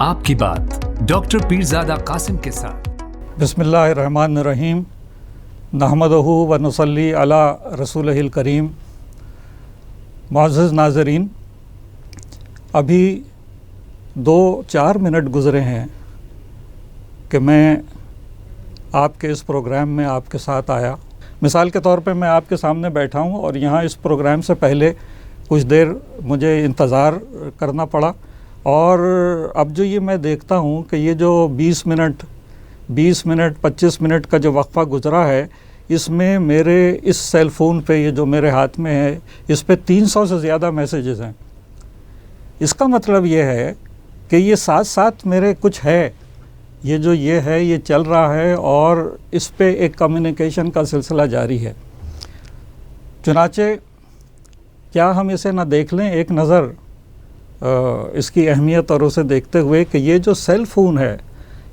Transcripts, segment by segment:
آپ کی بات ڈاکٹر پیرزادہ قاسم کے ساتھ۔ بسم اللہ الرحمن الرحیم، نحمدہ و نصلی علی رسولہ الکریم۔ معزز ناظرین، ابھی 2-4 منٹ گزرے ہیں کہ میں آپ کے اس پروگرام میں آپ کے ساتھ آیا۔ مثال کے طور پہ میں آپ کے سامنے بیٹھا ہوں اور یہاں اس پروگرام سے پہلے کچھ دیر مجھے انتظار کرنا پڑا، اور اب جو یہ میں دیکھتا ہوں کہ یہ جو 20 منٹ 25 منٹ کا جو وقفہ گزرا ہے، اس میں میرے اس سیل فون پہ، یہ جو میرے ہاتھ میں ہے، اس پہ 300 سے زیادہ میسیجز ہیں۔ اس کا مطلب یہ ہے کہ یہ ساتھ ساتھ میرے کچھ ہے، یہ چل رہا ہے، اور اس پہ ایک کمیونیکیشن کا سلسلہ جاری ہے۔ چنانچہ کیا ہم اسے نہ دیکھ لیں ایک نظر، اس کی اہمیت اور اسے دیکھتے ہوئے کہ یہ جو سیل فون ہے،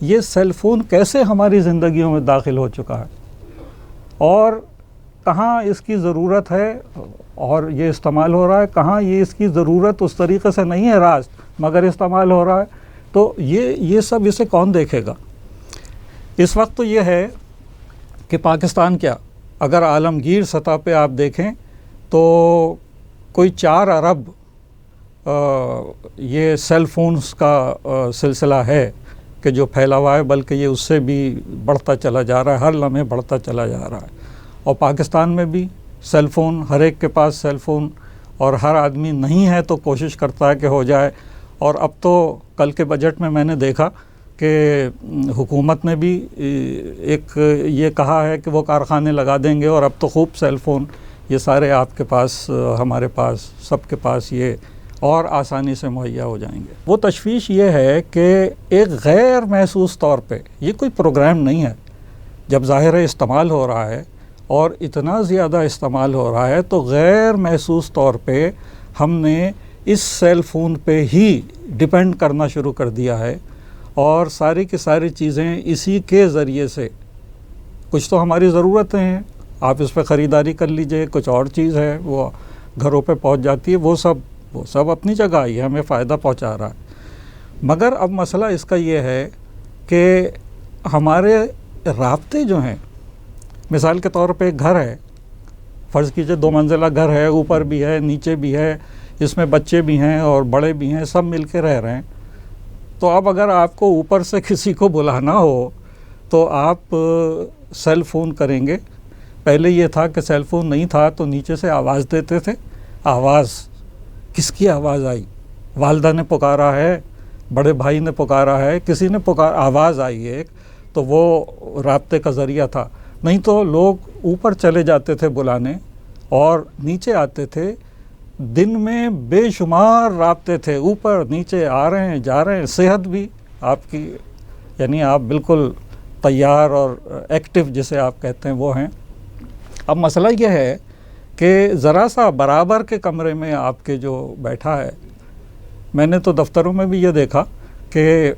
یہ سیل فون کیسے ہماری زندگیوں میں داخل ہو چکا ہے، اور کہاں اس کی ضرورت ہے اور یہ استعمال ہو رہا ہے، کہاں یہ اس کی ضرورت اس طریقے سے نہیں ہے راست مگر استعمال ہو رہا ہے۔ تو یہ سب اسے کون دیکھے گا؟ اس وقت تو یہ ہے کہ پاکستان کیا، اگر عالمگیر سطح پہ آپ دیکھیں تو کوئی 4 ارب یہ سیل فونز کا سلسلہ ہے کہ جو پھیلا ہوا ہے، بلکہ یہ اس سے بھی بڑھتا چلا جا رہا ہے، ہر لمحے بڑھتا چلا جا رہا ہے۔ اور پاکستان میں بھی سیل فون، ہر ایک کے پاس سیل فون، اور ہر آدمی نہیں ہے تو کوشش کرتا ہے کہ ہو جائے۔ اور اب تو کل کے بجٹ میں نے دیکھا کہ حکومت نے بھی ایک یہ کہا ہے کہ وہ کارخانے لگا دیں گے، اور اب تو خوب سیل فون یہ سارے آپ کے پاس، ہمارے پاس، سب کے پاس یہ اور آسانی سے مہیا ہو جائیں گے۔ وہ تشویش یہ ہے کہ ایک غیر محسوس طور پہ، یہ کوئی پروگرام نہیں ہے، جب ظاہر استعمال ہو رہا ہے اور اتنا زیادہ استعمال ہو رہا ہے تو غیر محسوس طور پہ ہم نے اس سیل فون پہ ہی ڈیپینڈ کرنا شروع کر دیا ہے، اور ساری کی ساری چیزیں اسی کے ذریعے سے، کچھ تو ہماری ضرورتیں ہیں، آپ اس پہ خریداری کر لیجئے، کچھ اور چیز ہے وہ گھروں پہ پہنچ جاتی ہے، وہ سب اپنی جگہ ہی ہمیں فائدہ پہنچا رہا ہے۔ مگر اب مسئلہ اس کا یہ ہے کہ ہمارے رابطے جو ہیں، مثال کے طور پہ ایک گھر ہے، فرض کیجئے 2 منزلہ گھر ہے، اوپر بھی ہے نیچے بھی ہے، اس میں بچے بھی ہیں اور بڑے بھی ہیں، سب مل کے رہ رہے ہیں۔ تو اب اگر آپ کو اوپر سے کسی کو بلانا ہو تو آپ سیل فون کریں گے۔ پہلے یہ تھا کہ سیل فون نہیں تھا تو نیچے سے آواز دیتے تھے۔ آواز کس کی آواز آئی؟ والدہ نے پکارا ہے، بڑے بھائی نے پکارا ہے، کسی نے آواز آئی ایک، تو وہ رابطے کا ذریعہ تھا۔ نہیں تو لوگ اوپر چلے جاتے تھے بلانے اور نیچے آتے تھے۔ دن میں بے شمار رابطے تھے، اوپر نیچے آ رہے ہیں جا رہے ہیں، صحت بھی آپ کی، یعنی آپ بالکل تیار اور ایکٹیو جسے آپ کہتے ہیں وہ ہیں۔ اب مسئلہ یہ ہے کہ ذرا سا برابر کے کمرے میں آپ کے جو بیٹھا ہے، میں نے تو دفتروں میں بھی یہ دیکھا کہ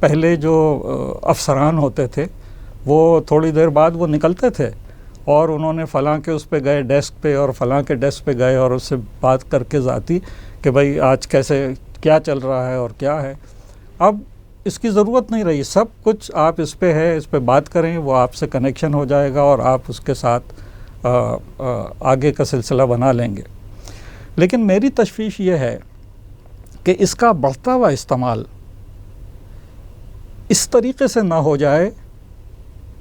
پہلے جو افسران ہوتے تھے وہ تھوڑی دیر بعد وہ نکلتے تھے اور انہوں نے فلاں کے اس پہ گئے ڈیسک پہ، اور فلاں کے ڈیسک پہ گئے اور اس سے بات کر کے ذاتی کہ بھائی آج کیسے کیا چل رہا ہے اور کیا ہے۔ اب اس کی ضرورت نہیں رہی، سب کچھ آپ اس پہ ہے، اس پہ بات کریں، وہ آپ سے کنیکشن ہو جائے گا اور آپ اس کے ساتھ آگے کا سلسلہ بنا لیں گے۔ لیکن میری تشویش یہ ہے کہ اس کا بڑھتا ہوا استعمال اس طریقے سے نہ ہو جائے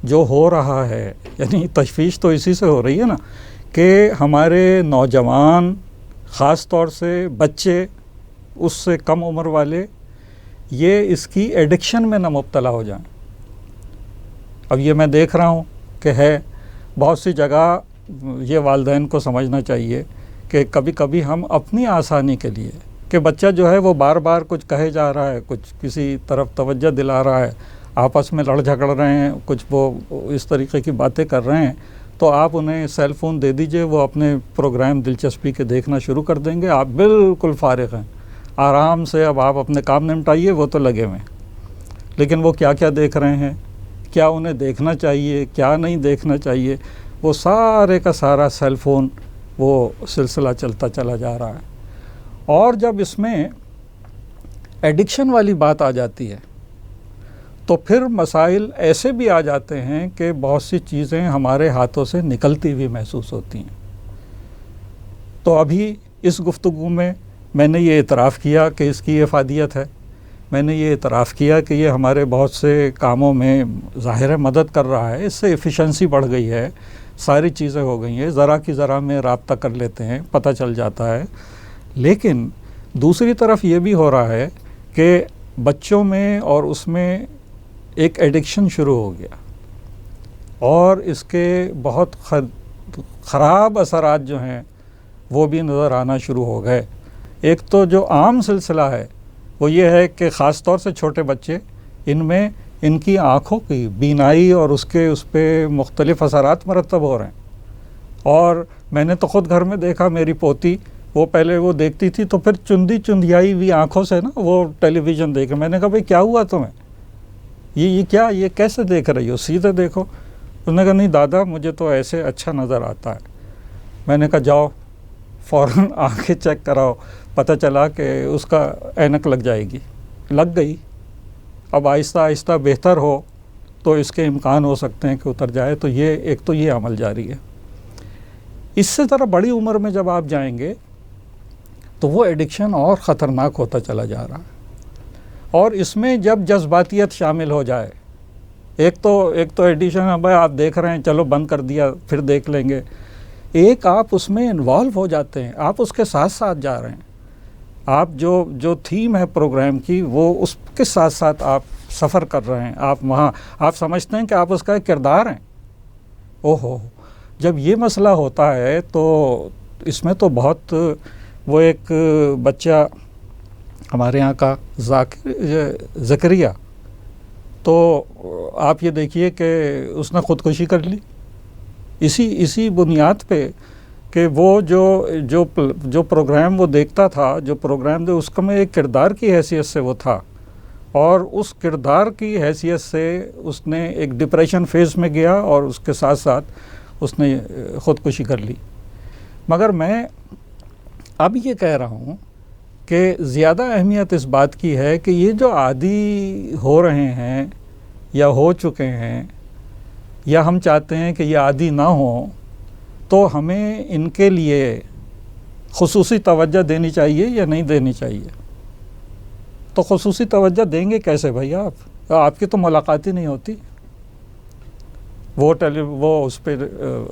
جو ہو رہا ہے۔ یعنی تشویش تو اسی سے ہو رہی ہے نا کہ ہمارے نوجوان، خاص طور سے بچے، اس سے کم عمر والے، یہ اس کی ایڈکشن میں نہ مبتلا ہو جائیں۔ اب یہ میں دیکھ رہا ہوں کہ ہے بہت سی جگہ، یہ والدین کو سمجھنا چاہیے کہ کبھی کبھی ہم اپنی آسانی کے لیے، کہ بچہ جو ہے وہ بار بار کچھ کہے جا رہا ہے، کچھ کسی طرف توجہ دلا رہا ہے، آپس میں لڑ جھگڑ رہے ہیں، کچھ وہ اس طریقے کی باتیں کر رہے ہیں، تو آپ انہیں سیل فون دے دیجئے، وہ اپنے پروگرام دلچسپی کے دیکھنا شروع کر دیں گے، آپ بالکل فارغ ہیں، آرام سے اب آپ اپنے کام نمٹائیے، وہ تو لگے ہوئے ہیں۔ لیکن وہ کیا کیا دیکھ رہے ہیں، کیا انہیں دیکھنا چاہیے، کیا نہیں دیکھنا چاہیے، وہ سارے کا سارا سیل فون وہ سلسلہ چلتا چلا جا رہا ہے۔ اور جب اس میں ایڈکشن والی بات آ جاتی ہے تو پھر مسائل ایسے بھی آ جاتے ہیں کہ بہت سی چیزیں ہمارے ہاتھوں سے نکلتی ہوئی محسوس ہوتی ہیں. تو ابھی اس گفتگو میں نے یہ اعتراف کیا کہ اس کی افادیت ہے، میں نے یہ اعتراف کیا کہ یہ ہمارے بہت سے کاموں میں ظاہر ہے مدد کر رہا ہے، اس سے ایفیشنسی بڑھ گئی ہے، ساری چیزیں ہو گئی ہیں، ذرا کی ذرا میں رابطہ کر لیتے ہیں، پتہ چل جاتا ہے. لیکن دوسری طرف یہ بھی ہو رہا ہے کہ بچوں میں اور اس میں ایک ایڈکشن شروع ہو گیا اور اس کے بہت خراب اثرات جو ہیں وہ بھی نظر آنا شروع ہو گئے. ایک تو جو عام سلسلہ ہے وہ یہ ہے کہ خاص طور سے چھوٹے بچے، ان میں ان کی آنکھوں کی بینائی اور اس پہ مختلف اثرات مرتب ہو رہے ہیں. اور میں نے تو خود گھر میں دیکھا، میری پوتی وہ پہلے وہ دیکھتی تھی تو پھر چندیائی ہوئی آنکھوں سے نا وہ ٹیلی ویژن دیکھے. میں نے کہا بھئی کیا ہوا تمہیں، یہ کیسے دیکھ رہی ہو، سیدھے دیکھو. اس نے کہا نہیں دادا مجھے تو ایسے اچھا نظر آتا ہے. میں نے کہا جاؤ فوراً آنکھیں چیک کراؤ. پتہ چلا کہ اس کا اینک لگ جائے گی، لگ گئی. اب آہستہ آہستہ بہتر ہو تو اس کے امکان ہو سکتے ہیں کہ اتر جائے. تو یہ عمل جاری ہے. اس سے طرح بڑی عمر میں جب آپ جائیں گے تو وہ ایڈکشن اور خطرناک ہوتا چلا جا رہا ہے. اور اس میں جب جذباتیت شامل ہو جائے، ایک تو ایڈکشن ہے بھائی آپ دیکھ رہے ہیں چلو بند کر دیا پھر دیکھ لیں گے. ایک آپ اس میں انوالو ہو جاتے ہیں، آپ اس کے ساتھ ساتھ جا رہے ہیں. آپ جو تھیم ہے پروگرام کی وہ اس کے ساتھ ساتھ آپ سفر کر رہے ہیں. آپ وہاں آپ سمجھتے ہیں کہ آپ اس کا ایک کردار ہیں. اوہو جب یہ مسئلہ ہوتا ہے تو اس میں تو بہت وہ ایک بچہ ہمارے یہاں کا زکریا، تو آپ یہ دیکھیے کہ اس نے خودکشی کر لی اسی بنیاد پہ کہ وہ جو پروگرام وہ دیکھتا تھا، جو پروگرام اس کا میں ایک کردار کی حیثیت سے وہ تھا، اور اس کردار کی حیثیت سے اس نے ایک ڈپریشن فیز میں گیا اور اس کے ساتھ ساتھ اس نے خودکشی کر لی. مگر میں اب یہ کہہ رہا ہوں کہ زیادہ اہمیت اس بات کی ہے کہ یہ جو عادی ہو رہے ہیں یا ہو چکے ہیں یا ہم چاہتے ہیں کہ یہ عادی نہ ہوں، تو ہمیں ان کے لیے خصوصی توجہ دینی چاہیے یا نہیں دینی چاہیے. تو خصوصی توجہ دیں گے کیسے بھائی؟ آپ کی تو ملاقات ہی نہیں ہوتی. وہ اس پہ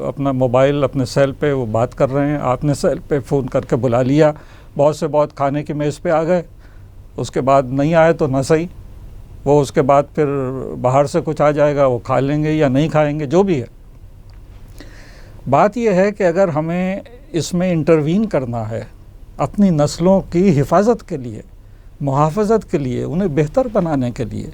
اپنا موبائل اپنے سیل پہ وہ بات کر رہے ہیں، آپ نے سیل پہ فون کر کے بلا لیا، بہت کھانے کی میز پہ آ گئے، اس کے بعد نہیں آئے تو نہ صحیح، وہ اس کے بعد پھر باہر سے کچھ آ جائے گا وہ کھا لیں گے یا نہیں کھائیں گے، جو بھی ہے. بات یہ ہے کہ اگر ہمیں اس میں انٹروین کرنا ہے اپنی نسلوں کی حفاظت کے لیے، محافظت کے لیے، انہیں بہتر بنانے کے لیے،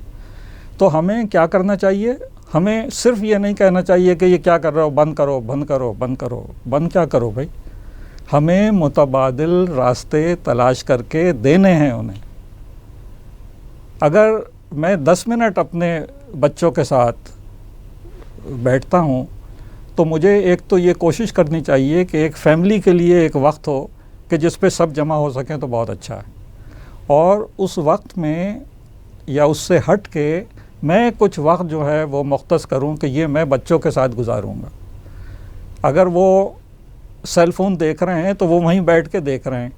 تو ہمیں کیا کرنا چاہیے؟ ہمیں صرف یہ نہیں کہنا چاہیے کہ یہ کیا کر رہے ہو، بند کرو بند کرو بند کرو. بند کیا کرو بھائی؟ ہمیں متبادل راستے تلاش کر کے دینے ہیں انہیں. اگر میں 10 منٹ اپنے بچوں کے ساتھ بیٹھتا ہوں تو مجھے ایک تو یہ کوشش کرنی چاہیے کہ ایک فیملی کے لیے ایک وقت ہو کہ جس پہ سب جمع ہو سکیں تو بہت اچھا ہے. اور اس وقت میں یا اس سے ہٹ کے میں کچھ وقت جو ہے وہ مختص کروں کہ یہ میں بچوں کے ساتھ گزاروں گا. اگر وہ سیل فون دیکھ رہے ہیں تو وہ وہیں بیٹھ کے دیکھ رہے ہیں،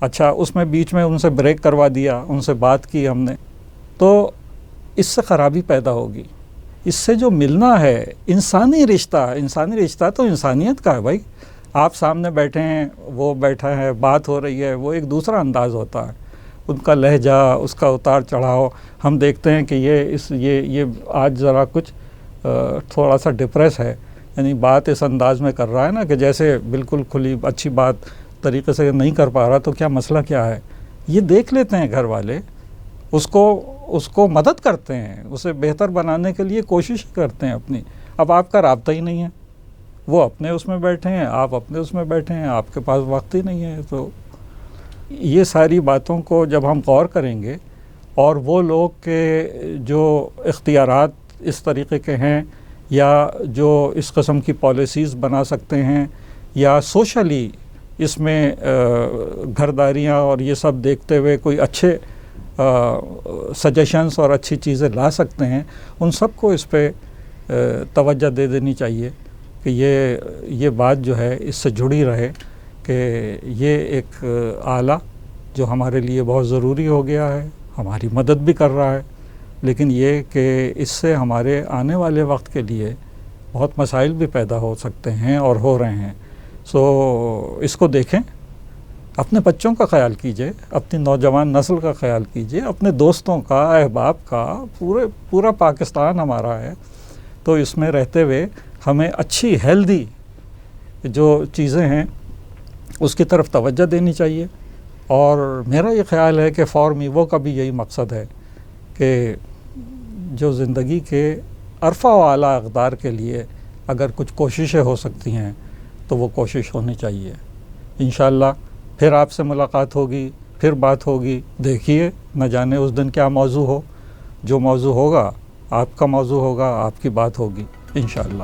اچھا اس میں بیچ میں ان سے بریک کروا دیا، ان سے بات کی ہم نے، تو اس سے خرابی پیدا ہوگی. اس سے جو ملنا ہے انسانی رشتہ تو انسانیت کا ہے بھائی. آپ سامنے بیٹھے ہیں، وہ بیٹھا ہے، بات ہو رہی ہے، وہ ایک دوسرا انداز ہوتا ہے، ان کا لہجہ، اس کا اتار چڑھاؤ. ہم دیکھتے ہیں کہ یہ آج ذرا کچھ تھوڑا سا ڈپریس ہے، یعنی بات اس انداز میں کر رہا ہے نا کہ جیسے بالکل کھلی اچھی بات طریقے سے نہیں کر پا رہا. تو کیا مسئلہ کیا ہے؟ یہ دیکھ لیتے ہیں گھر والے، اس کو مدد کرتے ہیں، اسے بہتر بنانے کے لیے کوشش کرتے ہیں اپنی. اب آپ کا رابطہ ہی نہیں ہے، وہ اپنے اس میں بیٹھے ہیں، آپ اپنے اس میں بیٹھے ہیں، آپ کے پاس وقت ہی نہیں ہے. تو یہ ساری باتوں کو جب ہم غور کریں گے، اور وہ لوگ کے جو اختیارات اس طریقے کے ہیں یا جو اس قسم کی پالیسیز بنا سکتے ہیں یا سوشلی اس میں گھرداریاں اور یہ سب دیکھتے ہوئے کوئی اچھے سجیشنس اور اچھی چیزیں لا سکتے ہیں، ان سب کو اس پہ توجہ دے دینی چاہیے کہ یہ بات جو ہے اس سے جڑی رہے کہ یہ ایک آلہ جو ہمارے لیے بہت ضروری ہو گیا ہے، ہماری مدد بھی کر رہا ہے، لیکن یہ کہ اس سے ہمارے آنے والے وقت کے لیے بہت مسائل بھی پیدا ہو سکتے ہیں اور ہو رہے ہیں. سو اس کو دیکھیں، اپنے بچوں کا خیال کیجئے، اپنی نوجوان نسل کا خیال کیجئے، اپنے دوستوں کا، احباب کا، پورا پاکستان ہمارا ہے. تو اس میں رہتے ہوئے ہمیں اچھی ہیلدی جو چیزیں ہیں اس کی طرف توجہ دینی چاہیے. اور میرا یہ خیال ہے کہ فار میوو کا بھی یہی مقصد ہے کہ جو زندگی کے عرفہ و اعلیٰ اقدار کے لیے اگر کچھ کوششیں ہو سکتی ہیں تو وہ کوشش ہونی چاہیے. انشاءاللہ پھر آپ سے ملاقات ہوگی، پھر بات ہوگی. دیکھیے نہ جانے اس دن کیا موضوع ہو، جو موضوع ہوگا آپ کا موضوع ہوگا، آپ کی بات ہوگی انشاءاللہ.